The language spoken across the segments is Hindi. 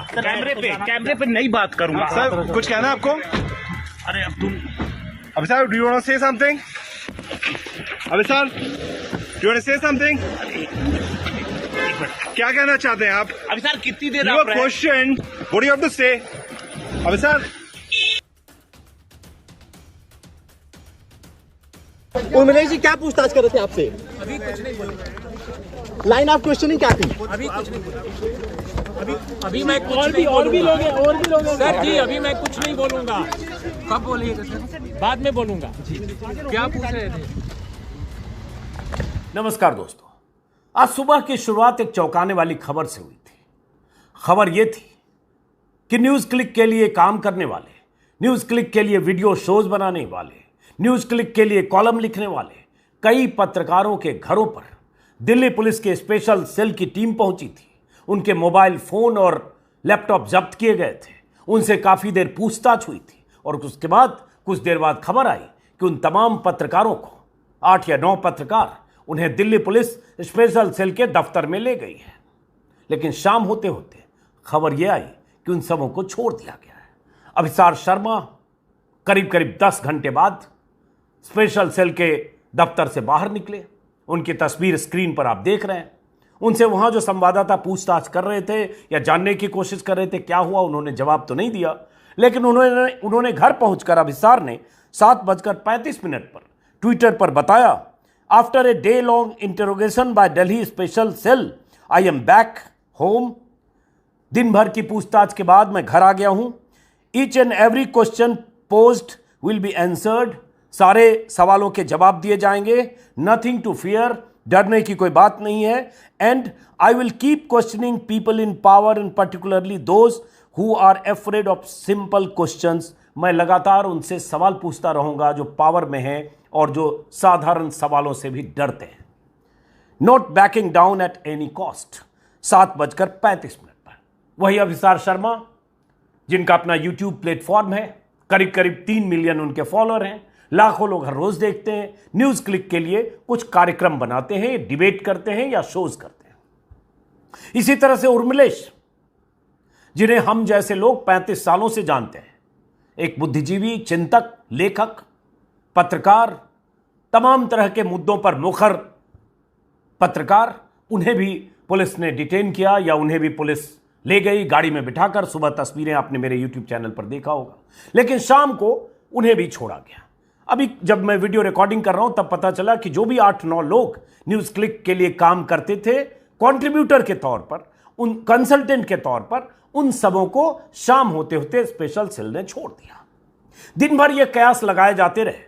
कैमरे पे नहीं बात करूंगा। सर कुछ कहना है आपको? अरे अब तुम अभी sir, do you want to say something? अभी sir, do you want to say something? क्या कहना चाहते हैं आप? अभी सर कितनी देर Your question, what do you have to say? अभी सर, उर्मिलेश जी क्या पूछताछ कर रहे थे आपसे? अभी कुछ नहीं बोले। लाइन ऑफ क्वेश्चनिंग क्या थी? अभी कुछ नहीं बोले। अभी मैं कुछ नहीं और भी लोग हैं सर जी। अभी मैं कुछ नहीं बोलूंगा। कब बोलिएगा सर? बाद में बोलूंगा। क्या पूछ रहे थे? नमस्कार दोस्तों, आज सुबह की शुरुआत एक चौंकाने वाली खबर से हुई थी। खबर यह थी कि न्यूज क्लिक के लिए काम करने वाले, न्यूज क्लिक के लिए वीडियो शोज बनाने वाले, न्यूज क्लिक के लिए कॉलम लिखने वाले कई पत्रकारों के घरों पर दिल्ली पुलिस के स्पेशल सेल की टीम पहुंची थी। उनके मोबाइल फोन और लैपटॉप जब्त किए गए थे। उनसे काफी देर पूछताछ हुई थी और उसके बाद कुछ देर बाद खबर आई कि उन तमाम पत्रकारों को, 8 या 9 पत्रकार, उन्हें दिल्ली पुलिस स्पेशल सेल के दफ्तर में ले गई है। लेकिन शाम होते होते खबर यह आई कि उन सबों को छोड़ दिया गया है। अभिसार शर्मा करीब करीब 10 घंटे बाद स्पेशल सेल के दफ्तर से बाहर निकले। उनकी तस्वीर स्क्रीन पर आप देख रहे हैं। उनसे वहां जो संवाददाता पूछताछ कर रहे थे या जानने की कोशिश कर रहे थे क्या हुआ, उन्होंने जवाब तो नहीं दिया। लेकिन उन्होंने घर पहुंचकर अभिसार ने 7:35 पर ट्विटर पर बताया, after a day long interrogation by Delhi special cell I am back home. दिन भर की पूछताछ के बाद मैं घर आ गया हूं। Each and every question posed will be answered. सारे सवालों के जवाब दिए जाएंगे। नथिंग टू फियर, डरने की कोई बात नहीं है। And I will keep questioning people in power and particularly those who are afraid of simple questions. मैं लगातार उनसे सवाल पूछता रहूंगा जो पावर में हैं और जो साधारण सवालों से भी डरते हैं। Not banking down at any cost. 7:35 पर वही अभिसार शर्मा, जिनका अपना यूट्यूब प्लेटफॉर्म है, करीब करीब 3 मिलियन उनके फॉलोअर हैं, लाखों लोग हर रोज देखते हैं, न्यूज क्लिक के लिए कुछ कार्यक्रम बनाते हैं, डिबेट करते हैं या शोज करते हैं। इसी तरह से उर्मिलेश, जिन्हें हम जैसे लोग 35 सालों से जानते हैं, एक बुद्धिजीवी, चिंतक, लेखक, पत्रकार, तमाम तरह के मुद्दों पर मुखर पत्रकार, उन्हें भी पुलिस ने डिटेन किया या उन्हें भी पुलिस ले गई गाड़ी में बिठाकर। सुबह तस्वीरें आपने मेरे यूट्यूब चैनल पर देखा होगा। लेकिन शाम को उन्हें भी छोड़ा गया। अभी जब मैं वीडियो रिकॉर्डिंग कर रहा हूं तब पता चला कि जो भी 8-9 लोग न्यूज क्लिक के लिए काम करते थे, कंट्रीब्यूटर के तौर पर, उन कंसल्टेंट के तौर पर, उन सबों को शाम होते होते स्पेशल सेल ने छोड़ दिया। दिन भर यह कयास लगाए जाते रहे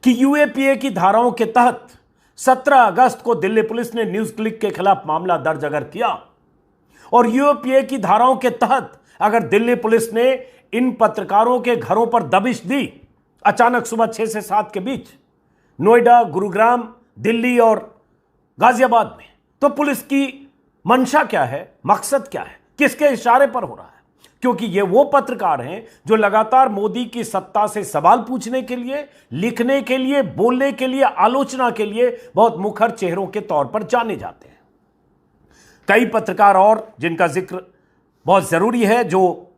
कि यूएपीए की धाराओं के तहत 17 अगस्त को दिल्ली पुलिस ने न्यूज क्लिक के खिलाफ मामला दर्ज अगर किया और यूएपीए की धाराओं के तहत अगर दिल्ली पुलिस ने इन पत्रकारों के घरों पर दबिश दी, अचानक सुबह 6 से 7 के बीच नोएडा, गुरुग्राम, दिल्ली और गाजियाबाद में, तो पुलिस की मंशा क्या है, मकसद क्या है, किसके इशारे पर हो रहा है? क्योंकि ये वो पत्रकार हैं जो लगातार मोदी की सत्ता से सवाल पूछने के लिए, लिखने के लिए, बोलने के लिए, आलोचना के लिए बहुत मुखर चेहरों के तौर पर जाने जाते हैं। कई पत्रकार और जिनका जिक्र बहुत जरूरी है, जो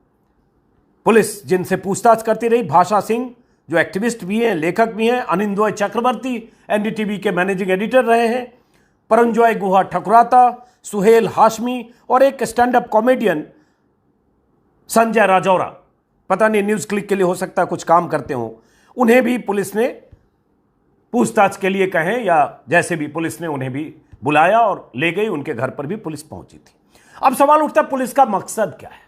पुलिस जिनसे पूछताछ करती रही, भाषा सिंह जो एक्टिविस्ट भी हैं, लेखक भी हैं, अनिंदोय चक्रवर्ती एनडीटीवी के मैनेजिंग एडिटर रहे हैं, परंजॉय गुहा ठकुराता, सुहेल हाशमी और एक stand up comedian Sanjay Rajaura, पता नहीं न्यूज क्लिक के लिए हो सकता है कुछ काम करते हो, उन्हें भी पुलिस ने पूछताछ के लिए कहें या जैसे भी पुलिस ने उन्हें भी बुलाया और ले गई। उनके घर पर भी पुलिस पहुंची थी। अब सवाल उठता है पुलिस का मकसद क्या है?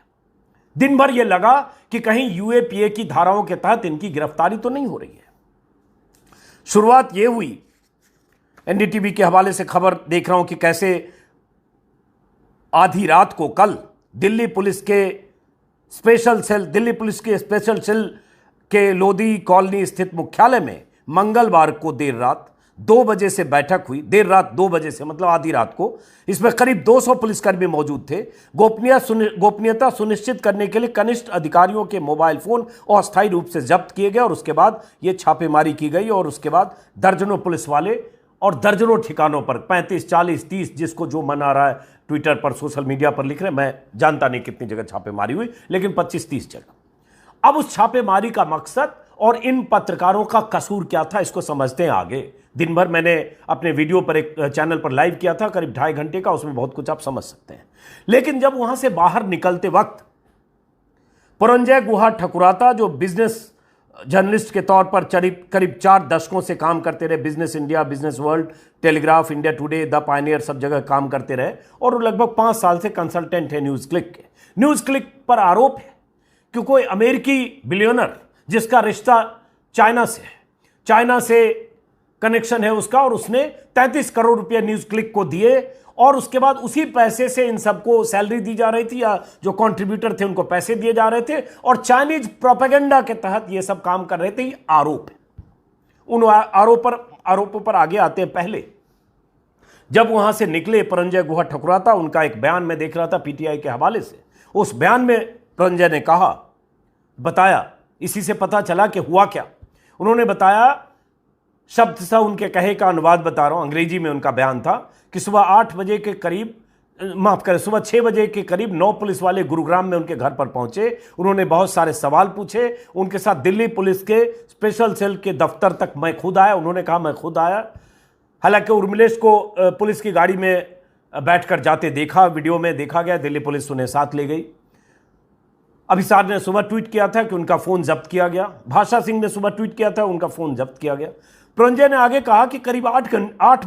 दिन भर यह लगा कि कहीं यूएपीए की धाराओं के तहत इनकी गिरफ्तारी तो नहीं हो रही है। शुरुआत यह हुई, एनडीटीवी के हवाले से खबर देख रहा हूं कि कैसे आधी रात को कल दिल्ली पुलिस के स्पेशल सेल के लोधी कॉलोनी स्थित मुख्यालय में मंगलवार को देर रात 2 बजे से बैठक हुई। देर रात 2 बजे से मतलब आधी रात को। इसमें करीब 200 पुलिसकर्मी मौजूद थे। गोपनीयता सुनिश्चित करने के लिए कनिष्ठ अधिकारियों के मोबाइल फोन अस्थायी रूप से जब्त किए गए और उसके बाद ये छापेमारी की गई और उसके बाद दर्जनों पुलिस वाले और दर्जनों ठिकानों पर 35, 40, 30 जिसको जो मन आ रहा है ट्विटर पर, सोशल मीडिया पर लिख रहे हैं। मैं जानता नहीं कितनी जगह छापेमारी हुई, लेकिन 25-30 जगह। अब उस छापेमारी का मकसद और इन पत्रकारों का कसूर क्या था, इसको समझते हैं आगे। दिन भर मैंने अपने वीडियो पर एक चैनल पर लाइव किया था, करीब 2.5 घंटे का, उसमें बहुत कुछ आप समझ सकते हैं। लेकिन जब वहां से बाहर निकलते वक्त पुरंजय गुहा ठकुराता, जो बिजनेस जर्नलिस्ट के तौर पर करीब 4 दशकों से काम करते रहे, business India, business world, telegraph, India today, the Pioneer, सब जगह काम करते रहे, और वो लगभग 5 साल से कंसल्टेंट है न्यूज क्लिक के। न्यूज क्लिक पर आरोप है कि कोई अमेरिकी बिलियनर जिसका रिश्ता चाइना से कनेक्शन है उसका, और उसने 33 करोड़ रुपए न्यूज क्लिक को दिए, और उसके बाद उसी पैसे से इन सबको सैलरी दी जा रही थी, या जो कंट्रीब्यूटर थे उनको पैसे दिए जा रहे थे, और चाइनीज प्रोपेगेंडा के तहत ये सब काम कर रहे थे। ये आरोप है। उन आरोपों पर आगे आते हैं। पहले जब वहां से निकले पुरंजय गुहा ठकुराता, उनका एक बयान में देख रहा था पीटीआई के हवाले से। उस बयान में पुरंजय ने बताया, इसी से पता चला कि हुआ क्या। उन्होंने बताया, शब्द सा उनके कहे का अनुवाद बता रहा हूं, अंग्रेजी में उनका बयान था कि सुबह 6 बजे के करीब 9 पुलिस वाले गुरुग्राम में उनके घर पर पहुंचे। उन्होंने बहुत सारे सवाल पूछे। उनके साथ दिल्ली पुलिस के स्पेशल सेल के दफ्तर तक मैं खुद आया। उन्होंने कहा मैं खुद आया। हालांकि उर्मिलेश को पुलिस की गाड़ी में बैठकर जाते देखा, वीडियो में देखा गया। दिल्ली पुलिस उन्हें साथ ले गई। अभिसार ने सुबह ट्वीट किया था कि उनका फोन जब्त किया गया। भाषा सिंह ने सुबह ट्वीट किया था, उनका फोन जब्त किया गया। पुरंजय ने आगे कहा कि करीब 8:30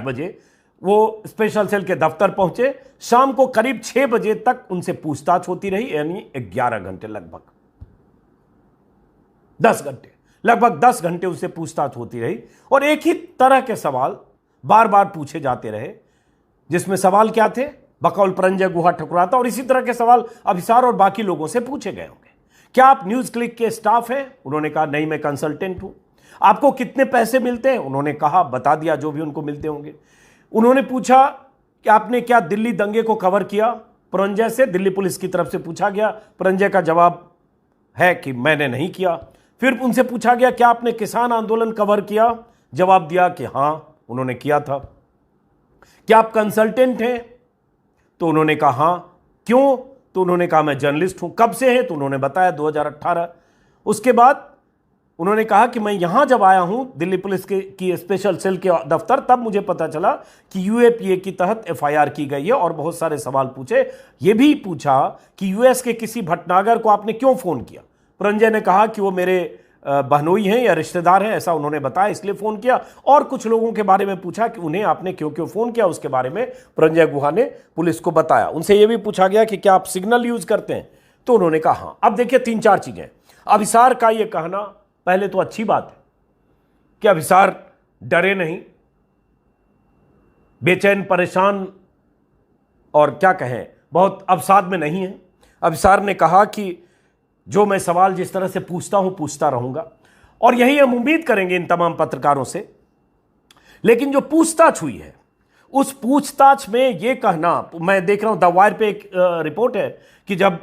बजे वो स्पेशल सेल के दफ्तर पहुंचे। शाम को करीब 6 बजे तक उनसे पूछताछ होती रही, यानी 11 घंटे, लगभग 10 घंटे उससे पूछताछ होती रही, और एक ही तरह के सवाल बार बार पूछे जाते रहे, जिसमें सवाल क्या थे, बकौल पुरंजय गुहा ठकुराता, और इसी तरह के सवाल अभिसार और बाकी लोगों से पूछे गए होंगे। क्या आप न्यूज क्लिक के स्टाफ हैं? उन्होंने कहा नहीं, मैं कंसल्टेंट हूं। आपको कितने पैसे मिलते हैं? उन्होंने कहा, बता दिया जो भी उनको मिलते होंगे। उन्होंने पूछा कि आपने क्या दिल्ली दंगे को कवर किया? पुरंजय से दिल्ली पुलिस की तरफ से पूछा गया। पुरंजय का जवाब है कि मैंने नहीं किया। फिर उनसे पूछा गया, क्या आपने किसान आंदोलन कवर किया? जवाब दिया कि हां, उन्होंने किया था। क्या आप कंसल्टेंट हैं? तो उन्होंने कहा हां। क्यों? तो उन्होंने कहा मैं जर्नलिस्ट हूं। कब से है? तो उन्होंने बताया 2018। उसके बाद उन्होंने कहा कि मैं यहां जब आया हूं दिल्ली पुलिस की स्पेशल सेल के दफ्तर, तब मुझे पता चला कि यूएपीए के तहत एफआईआर की गई है, और बहुत सारे सवाल पूछे। यह भी पूछा कि यूएस के किसी भटनागर को आपने क्यों फोन किया? पुरंजय ने कहा कि वो मेरे बहनोई हैं या रिश्तेदार हैं, ऐसा उन्होंने बताया, इसलिए फोन किया। और कुछ लोगों के बारे में पूछा कि उन्हें आपने क्यों क्यों फोन किया, उसके बारे में पुरंजय गुहा ने पुलिस को बताया। उनसे यह भी पूछा गया कि क्या आप सिग्नल यूज करते हैं? तो उन्होंने कहा हां। अब देखिए 3-4 चीजें। अभिसार का यह कहना, पहले तो अच्छी बात है कि अभिसार डरे नहीं, बेचैन, परेशान और क्या कहें, बहुत अवसाद में नहीं है। अभिसार ने कहा कि जो मैं सवाल जिस तरह से पूछता हूं पूछता रहूंगा, और यही हम उम्मीद करेंगे इन तमाम पत्रकारों से। लेकिन जो पूछताछ हुई है, उस पूछताछ में यह कहना, मैं देख रहा हूं द वायर पे एक रिपोर्ट है कि जब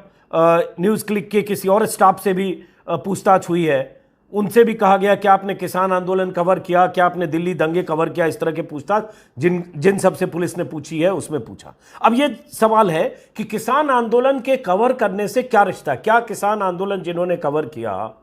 न्यूज क्लिक के किसी और स्टाफ से भी पूछताछ हुई है, उनसे भी कहा गया कि आपने किसान आंदोलन कवर किया, क्या आपने दिल्ली दंगे कवर किया, इस तरह के पूछताछ जिन सबसे पुलिस ने पूछी है उसमें पूछा। अब यह सवाल है कि किसान आंदोलन के कवर करने से क्या रिश्ता? क्या किसान आंदोलन जिन्होंने कवर किया,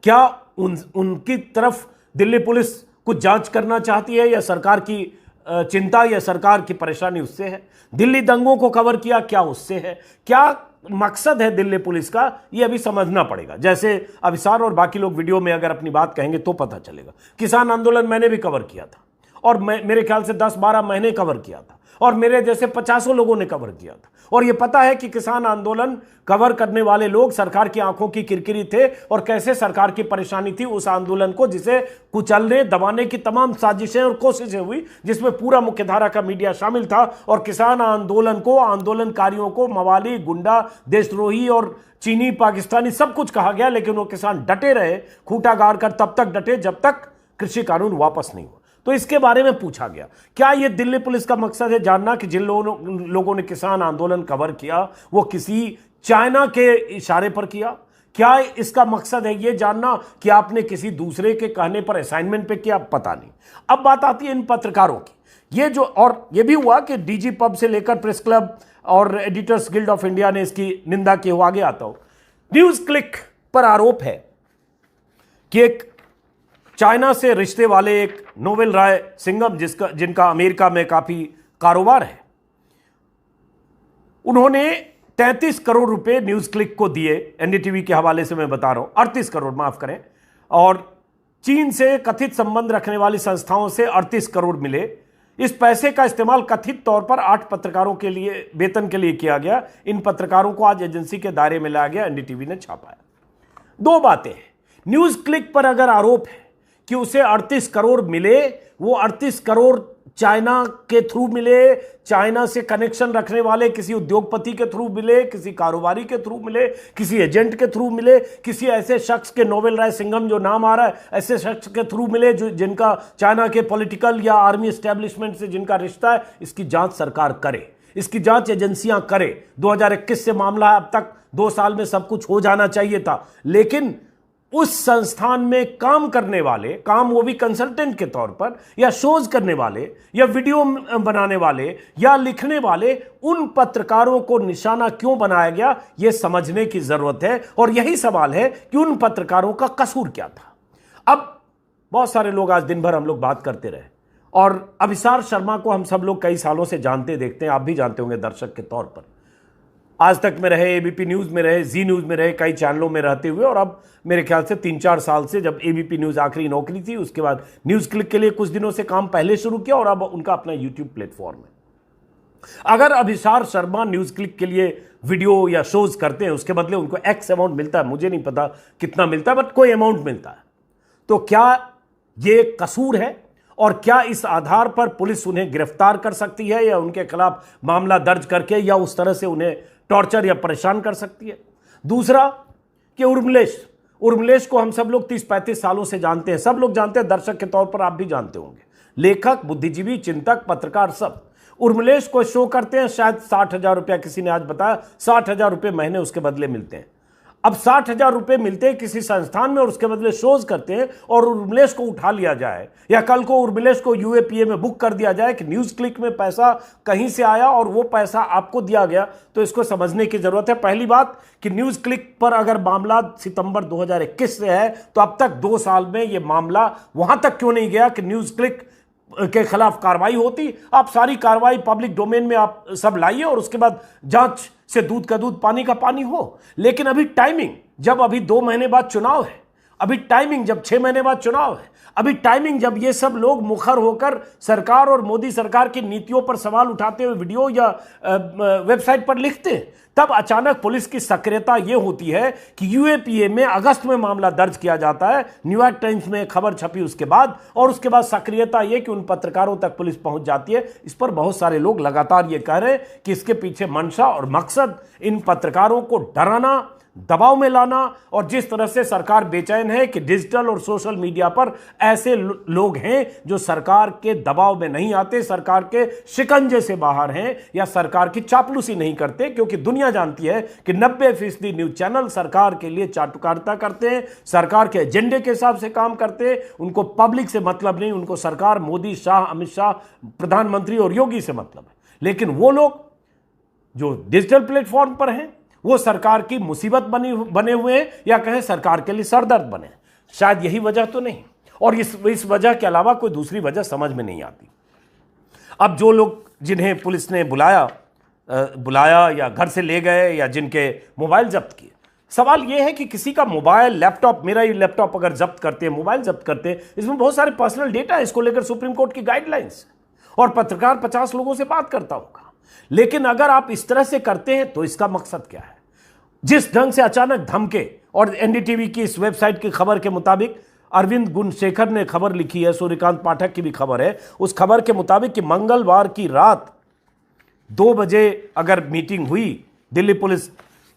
क्या उनकी तरफ दिल्ली पुलिस कुछ जांच करना चाहती है, या सरकार की चिंता या सरकार की परेशानी उससे है? दिल्ली दंगों को कवर किया, क्या उससे है? क्या मकसद है दिल्ली पुलिस का, यह अभी समझना पड़ेगा। जैसे अभिसार और बाकी लोग वीडियो में अगर अपनी बात कहेंगे तो पता चलेगा। किसान आंदोलन मैंने भी कवर किया था, और मेरे ख्याल से 10-12 महीने कवर किया था, और मेरे जैसे 50 लोगों ने कवर किया था। और यह पता है कि किसान आंदोलन कवर करने वाले लोग सरकार की आंखों की किरकिरी थे, और कैसे सरकार की परेशानी थी उस आंदोलन को, जिसे कुचलने दबाने की तमाम साजिशें और कोशिशें हुई, जिसमें पूरा मुख्यधारा का मीडिया शामिल था। और किसान आंदोलन को, आंदोलनकारियों को मवाली, गुंडा, देशद्रोही और चीनी, पाकिस्तानी सब कुछ कहा गया, लेकिन वो किसान डटे रहे, खूंटा गाड़ कर तब तक डटे जब तक कृषि कानून वापस नहीं हुआ। तो इसके बारे में पूछा गया। क्या यह दिल्ली पुलिस का मकसद है जानना कि जिन लोगों ने किसान आंदोलन कवर किया वो किसी चाइना के इशारे पर किया? क्या इसका मकसद है ये जानना कि आपने किसी दूसरे के कहने पर असाइनमेंट पे किया? पता नहीं। अब बात आती है इन पत्रकारों की। ये जो, और ये भी हुआ कि डीजी पब से लेकर प्रेस क्लब और एडिटर्स गिल्ड ऑफ इंडिया ने इसकी निंदा की। आगे आता हूं। न्यूज क्लिक पर आरोप है कि एक चाइना से रिश्ते वाले एक नोवेल राय सिंघम, जिनका अमेरिका में काफी कारोबार है, उन्होंने 33 करोड़ रुपए न्यूज क्लिक को दिए। एनडीटीवी के हवाले से मैं बता रहा हूं, 38 करोड़, माफ करें। और चीन से कथित संबंध रखने वाली संस्थाओं से 38 करोड़ मिले। इस पैसे का इस्तेमाल कथित तौर पर 8 पत्रकारों के लिए वेतन के लिए किया गया। इन पत्रकारों को आज एजेंसी के दायरे में लाया गया, एनडीटीवी ने छापा है। दो बातें हैं। न्यूज क्लिक पर अगर आरोप है कि उसे 38 करोड़ मिले, वो 38 करोड़ चाइना के थ्रू मिले, चाइना से कनेक्शन रखने वाले किसी उद्योगपति के थ्रू मिले, किसी कारोबारी के थ्रू मिले, किसी एजेंट के थ्रू मिले, किसी ऐसे शख्स के, नोवेल राय सिंघम जो नाम आ रहा है, ऐसे शख्स के थ्रू मिले जो जिनका चाइना के पॉलिटिकल या आर्मी एस्टेब्लिशमेंट से जिनका रिश्ता है। इसकी जांच सरकार करे, इसकी जांच एजेंसियां करे। 2021 से मामला है, अब तक 2 साल में सब कुछ हो जाना चाहिए था। लेकिन उस संस्थान में काम करने वाले, काम वो भी कंसल्टेंट के तौर पर, या शोज करने वाले, या वीडियो बनाने वाले, या लिखने वाले, उन पत्रकारों को निशाना क्यों बनाया गया, यह समझने की जरूरत है। और यही सवाल है कि उन पत्रकारों का कसूर क्या था। अब बहुत सारे लोग, आज दिन भर हम लोग बात करते रहे, और अभिसार शर्मा को हम सब लोग कई सालों से जानते देखते हैं, आप भी जानते होंगे दर्शक के तौर पर। आज तक में रहे, एबीपी न्यूज में रहे, जी न्यूज में रहे, कई चैनलों में रहते हुए, और अब मेरे ख्याल से 3-4 साल से, जब एबीपी न्यूज आखिरी नौकरी थी, उसके बाद न्यूज क्लिक के लिए कुछ दिनों से काम पहले शुरू किया, और अब उनका अपना यूट्यूब प्लेटफॉर्म है। अगर अभिसार शर्मा न्यूज क्लिक के लिए वीडियो या शोज करते हैं, उसके बदले उनको एक्स अमाउंट मिलता है, मुझे नहीं पता कितना मिलता है, बट कोई अमाउंट मिलता है, तो क्या ये कसूर है? और क्या इस आधार पर पुलिस उन्हें गिरफ्तार कर सकती है, या उनके खिलाफ मामला दर्ज करके, या उस तरह से उन्हें टॉर्चर या परेशान कर सकती है? दूसरा कि उर्मिलेश को हम सब लोग 30-35 सालों से जानते हैं, सब लोग जानते हैं, दर्शक के तौर पर आप भी जानते होंगे, लेखक, बुद्धिजीवी, चिंतक, पत्रकार, सब। उर्मिलेश को शो करते हैं, शायद 60,000 रुपया, किसी ने आज बताया 60,000 रुपये महीने उसके बदले मिलते हैं। अब 60,000 रुपये मिलते हैं किसी संस्थान में, और उसके बदले शोज करते हैं, और उर्मिलेश को उठा लिया जाए, या कल को उर्मिलेश को यूएपीए में बुक कर दिया जाए कि न्यूज क्लिक में पैसा कहीं से आया और वो पैसा आपको दिया गया, तो इसको समझने की जरूरत है। पहली बात कि न्यूज क्लिक पर अगर मामला सितंबर 2021 से है, तो अब तक 2 साल में यह मामला वहां तक क्यों नहीं गया कि न्यूज क्लिक के खिलाफ कार्रवाई होती? आप सारी कार्रवाई पब्लिक डोमेन में आप सब लाइए, और उसके बाद जांच से दूध का दूध, पानी का पानी हो। लेकिन अभी टाइमिंग, जब अभी 2 महीने बाद चुनाव है, अभी टाइमिंग जब 6 महीने बाद चुनाव है, अभी टाइमिंग जब ये सब लोग मुखर होकर सरकार और मोदी सरकार की नीतियों पर सवाल उठाते हुए वीडियो या वेबसाइट पर लिखते हैं, तब अचानक पुलिस की सक्रियता यह होती है कि यूएपीए में अगस्त में मामला दर्ज किया जाता है, न्यूयॉर्क टाइम्स में खबर छपी उसके बाद, और उसके बाद सक्रियता यह कि उन पत्रकारों तक पुलिस पहुंच जाती है। इस पर बहुत सारे लोग लगातार यह कह रहे हैं कि इसके पीछे मंशा और मकसद इन पत्रकारों को डराना, दबाव में लाना, और जिस तरह से सरकार बेचैन है कि डिजिटल और सोशल मीडिया पर ऐसे लोग हैं जो सरकार के दबाव में नहीं आते, सरकार के शिकंजे से बाहर हैं, या सरकार की चापलूसी नहीं करते, क्योंकि दुनिया जानती है कि 90% न्यूज चैनल सरकार के लिए चाटुकारिता करते हैं, सरकार के एजेंडे के हिसाब से काम करते हैं। उनको पब्लिक से मतलब नहीं, उनको सरकार, मोदी, शाह, अमित शाह, प्रधानमंत्री और योगी से मतलब है। लेकिन वो लोग जो डिजिटल प्लेटफॉर्म पर हैं, वो सरकार की मुसीबत बने हुए हैं, या कहें सरकार के लिए सरदर्द बने। शायद यही वजह तो नहीं, और इस वजह के अलावा कोई दूसरी वजह समझ में नहीं आती। अब जो लोग, जिन्हें पुलिस ने बुलाया या घर से ले गए, या जिनके मोबाइल जब्त किए, सवाल यह है कि किसी का मोबाइल, लैपटॉप, मेरा ही लैपटॉप अगर जब्त करते हैं, मोबाइल जब्त करते हैं, इसमें बहुत सारे पर्सनल डेटा है, इसको लेकर सुप्रीम कोर्ट की गाइडलाइंस, और पत्रकार 50 लोगों से बात करता होगा। लेकिन अगर आप इस तरह से करते हैं तो इसका मकसद क्या है? जिस ढंग से अचानक धमके, और एनडीटीवी की इस वेबसाइट की खबर के मुताबिक, अरविंद गुणशेखर ने खबर लिखी है, सूर्यकांत पाठक की भी खबर है, उस खबर के मुताबिक कि मंगलवार की रात 2 बजे अगर मीटिंग हुई दिल्ली पुलिस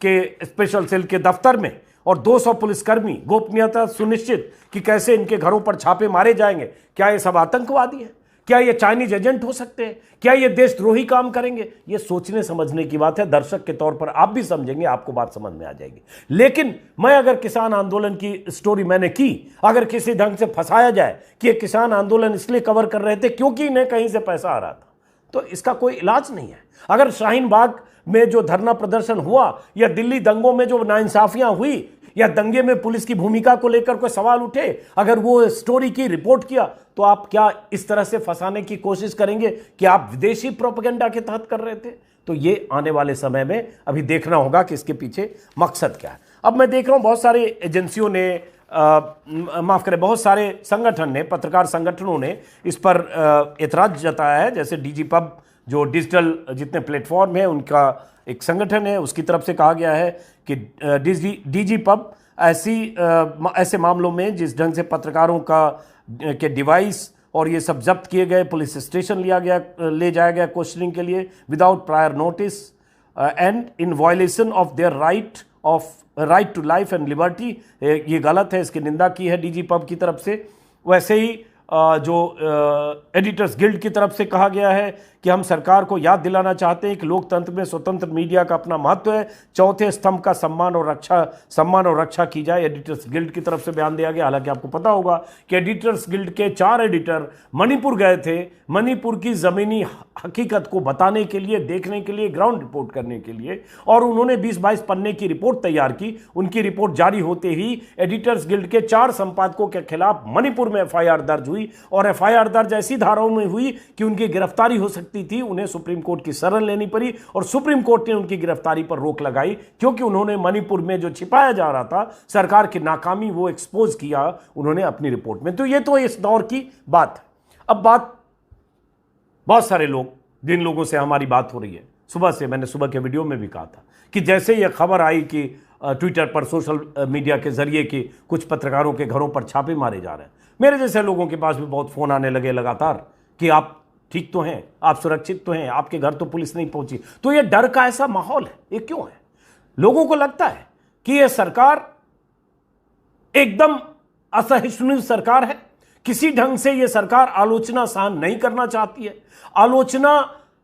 के स्पेशल सेल के दफ्तर में, और 200 पुलिसकर्मी, गोपनीयता सुनिश्चित कि कैसे इनके घरों पर छापे मारे जाएंगे। क्या ये सब आतंकवादी है? क्या ये चाइनीज एजेंट हो सकते हैं? क्या ये देशद्रोही काम करेंगे? ये सोचने समझने की बात है। दर्शक के तौर पर आप भी समझेंगे, आपको बात समझ में आ जाएगी। लेकिन मैं अगर किसान आंदोलन की स्टोरी मैंने की, अगर किसी ढंग से फंसाया जाए कि ये किसान आंदोलन इसलिए कवर कर रहे थे क्योंकि इन्हें कहीं से पैसा आ रहा था, तो इसका कोई इलाज नहीं है। अगर शाहीन बाग में जो धरना प्रदर्शन हुआ या दिल्ली दंगों में जो नाइंसाफियां हुई या दंगे में पुलिस की भूमिका को लेकर कोई सवाल उठे, अगर वो स्टोरी की रिपोर्ट किया, तो आप क्या इस तरह से फंसाने की कोशिश करेंगे कि आप विदेशी प्रोपेगेंडा के तहत कर रहे थे? तो ये आने वाले समय में अभी देखना होगा कि इसके पीछे मकसद क्या है। अब मैं देख रहा हूं बहुत सारे एजेंसियों ने माफ करें, बहुत सारे संगठन ने, पत्रकार संगठनों ने इस पर एतराज जताया है। जैसे डीजी पब, जो डिजिटल जितने प्लेटफॉर्म है उनका एक संगठन है, उसकी तरफ से कहा गया है कि डीजी पब ऐसे मामलों में जिस ढंग से पत्रकारों के डिवाइस और ये सब जब्त किए गए, पुलिस स्टेशन ले जाया गया क्वेश्चनिंग के लिए without prior notice and in violation of their right to life and liberty, ये गलत है, इसकी निंदा की है डीजी पब की तरफ से। वैसे ही जो एडिटर्स गिल्ड की तरफ से कहा गया है कि हम सरकार को याद दिलाना चाहते हैं कि लोकतंत्र में स्वतंत्र मीडिया का अपना महत्व है, चौथे स्तंभ का सम्मान और रक्षा की जाए, एडिटर्स गिल्ड की तरफ से बयान दिया गया। हालांकि आपको पता होगा कि एडिटर्स गिल्ड के 4 एडिटर मणिपुर गए थे, मणिपुर की ज़मीनी हकीकत को बताने के लिए, देखने के लिए, ग्राउंड रिपोर्ट करने के लिए, और उन्होंने 20-22 पन्ने की रिपोर्ट तैयार की। उनकी रिपोर्ट जारी होते ही एडिटर्स गिल्ड के 4 संपादकों के खिलाफ मणिपुर में एफआईआर दर्ज हुई, और एफआईआर दर्ज ऐसी धाराओं में हुई कि उनकी गिरफ्तारी हो सकती थी। उन्हें सुप्रीम कोर्ट की शरण लेनी पड़ी और सुप्रीम कोर्ट ने उनकी गिरफ्तारी पर रोक लगाई, क्योंकि उन्होंने मणिपुर में जो छिपाया जा रहा था, सरकार की नाकामी, वो एक्सपोज किया उन्होंने अपनी रिपोर्ट में। तो ये तो इस दौर की बात है। अब बात, बहुत सारे लोग, जिन लोगों से हमारी बात हो रही है, सुबह से, मैंने सुबह के वीडियो में भी कहा था कि जैसे यह खबर आई कि ट्विटर पर, सोशल मीडिया के जरिए कि कुछ पत्रकारों के घरों पर छापे मारे जा रहे हैं, मेरे जैसे लोगों के पास भी बहुत फोन आने लगे लगातार कि आप ठीक तो हैं, आप सुरक्षित तो हैं, आपके घर तो पुलिस नहीं पहुंची। तो ये डर का ऐसा माहौल है, ये क्यों है? लोगों को लगता है कि ये सरकार एकदम असहिष्णु सरकार है, किसी ढंग से ये सरकार आलोचना सहन नहीं करना चाहती है, आलोचना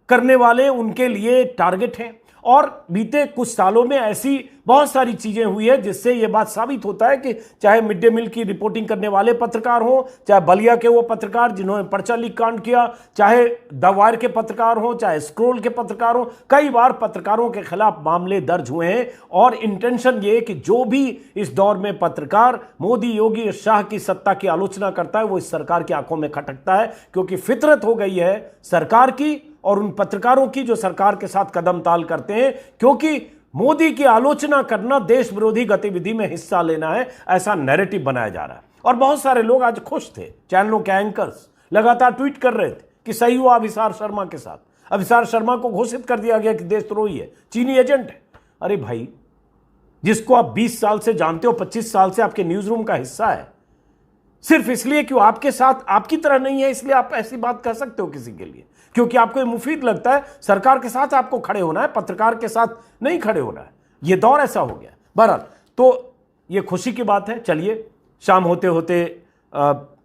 करने वाले उनके लिए टारगेट हैं। और बीते कुछ सालों में ऐसी बहुत सारी चीजें हुई है जिससे यह बात साबित होता है कि चाहे मिड डे मील की रिपोर्टिंग करने वाले पत्रकार हों, चाहे बलिया के वो पत्रकार जिन्होंने पर्चा लीक कांड किया, चाहे द वायर के पत्रकार हों, चाहे स्क्रोल के पत्रकार हों, कई बार पत्रकारों के खिलाफ मामले दर्ज हुए हैं। और इंटेंशन ये कि जो भी इस दौर में पत्रकार मोदी, योगी, शाह की सत्ता की आलोचना करता है, वो इस सरकार की आंखों में खटकता है, क्योंकि फितरत हो गई है सरकार की और उन पत्रकारों की जो सरकार के साथ कदम ताल करते हैं, क्योंकि मोदी की आलोचना करना देश विरोधी गतिविधि में हिस्सा लेना है, ऐसा नैरेटिव बनाया जा रहा है। और बहुत सारे लोग आज खुश थे, चैनलों के एंकर्स लगातार ट्वीट कर रहे थे कि सही हुआ अभिसार शर्मा के साथ। अभिसार शर्मा को घोषित कर दिया गया कि देशद्रोही है, चीनी एजेंट है। अरे भाई, जिसको आप 20 साल से जानते हो, 25 साल से आपके न्यूज रूम का हिस्सा है, सिर्फ इसलिए कि वो आपके साथ आपकी तरह नहीं है, इसलिए आप ऐसी बात कह सकते हो किसी के लिए, क्योंकि आपको ये मुफीद लगता है। सरकार के साथ आपको खड़े होना है, पत्रकार के साथ नहीं खड़े होना है। ये दौर ऐसा हो गया। बहरहाल, तो ये खुशी की बात है। चलिए, शाम होते होते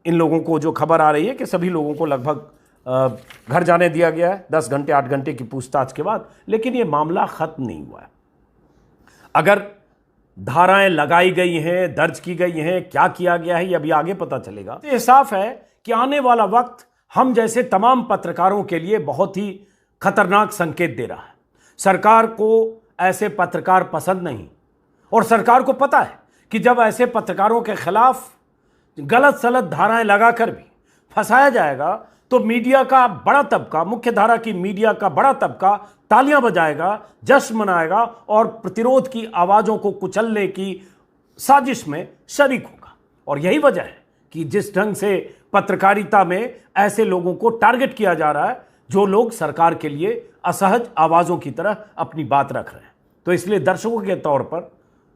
इन लोगों को जो खबर आ रही है कि सभी लोगों को लगभग घर जाने दिया गया है 10 घंटे 8 घंटे की पूछताछ के बाद, लेकिन ये मामला खत्म नहीं हुआ है। अगर धाराएं लगाई गई हैं, दर्ज की गई हैं, क्या किया गया है, ये अभी आगे पता चलेगा। तो ये साफ है कि आने वाला वक्त हम जैसे तमाम पत्रकारों के लिए बहुत ही खतरनाक संकेत दे रहा है। सरकार को ऐसे पत्रकार पसंद नहीं, और सरकार को पता है कि जब ऐसे पत्रकारों के खिलाफ गलत सलत धाराएं लगाकर भी फंसाया जाएगा, तो मीडिया का बड़ा तबका, मुख्य धारा की मीडिया का बड़ा तबका तालियां बजाएगा, जश्न मनाएगा और प्रतिरोध की आवाजों को कुचलने की साजिश में शरीक होगा। और यही वजह है कि जिस ढंग से पत्रकारिता में ऐसे लोगों को टारगेट किया जा रहा है जो लोग सरकार के लिए असहज आवाजों की तरह अपनी बात रख रहे हैं। तो इसलिए दर्शकों के तौर पर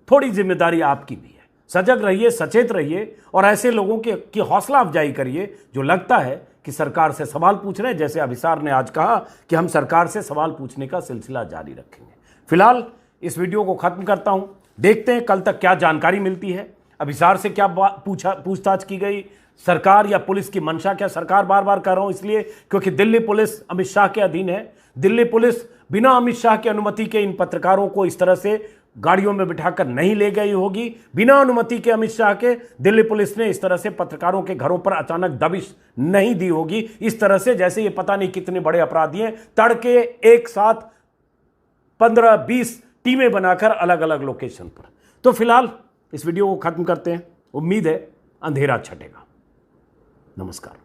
थोड़ी जिम्मेदारी आपकी भी है। सजग रहिए, सचेत रहिए और ऐसे लोगों की हौसला अफजाई करिए जो लगता है कि सरकार से सवाल पूछ रहे हैं। जैसे अभिसार ने आज कहा कि हम सरकार से सवाल पूछने का सिलसिला जारी रखेंगे। फिलहाल इस वीडियो को खत्म करता हूं, देखते हैं कल तक क्या जानकारी मिलती है, अभिसार से क्या पूछताछ की गई, सरकार या पुलिस की मंशा क्या? सरकार बार बार कर रहा हूं इसलिए क्योंकि दिल्ली पुलिस अमित शाह के अधीन है। दिल्ली पुलिस बिना अमित शाह की अनुमति के इन पत्रकारों को इस तरह से गाड़ियों में बिठाकर नहीं ले गई होगी। बिना अनुमति के अमित शाह के दिल्ली पुलिस ने इस तरह से पत्रकारों के घरों पर अचानक दबिश नहीं दी होगी, इस तरह से जैसे ये पता नहीं कितने बड़े अपराधी हैं, तड़के एक साथ 15-20 टीमें बनाकर अलग अलग लोकेशन पर। तो फिलहाल इस वीडियो को खत्म करते हैं। उम्मीद है अंधेरा छटेगा। नमस्कार।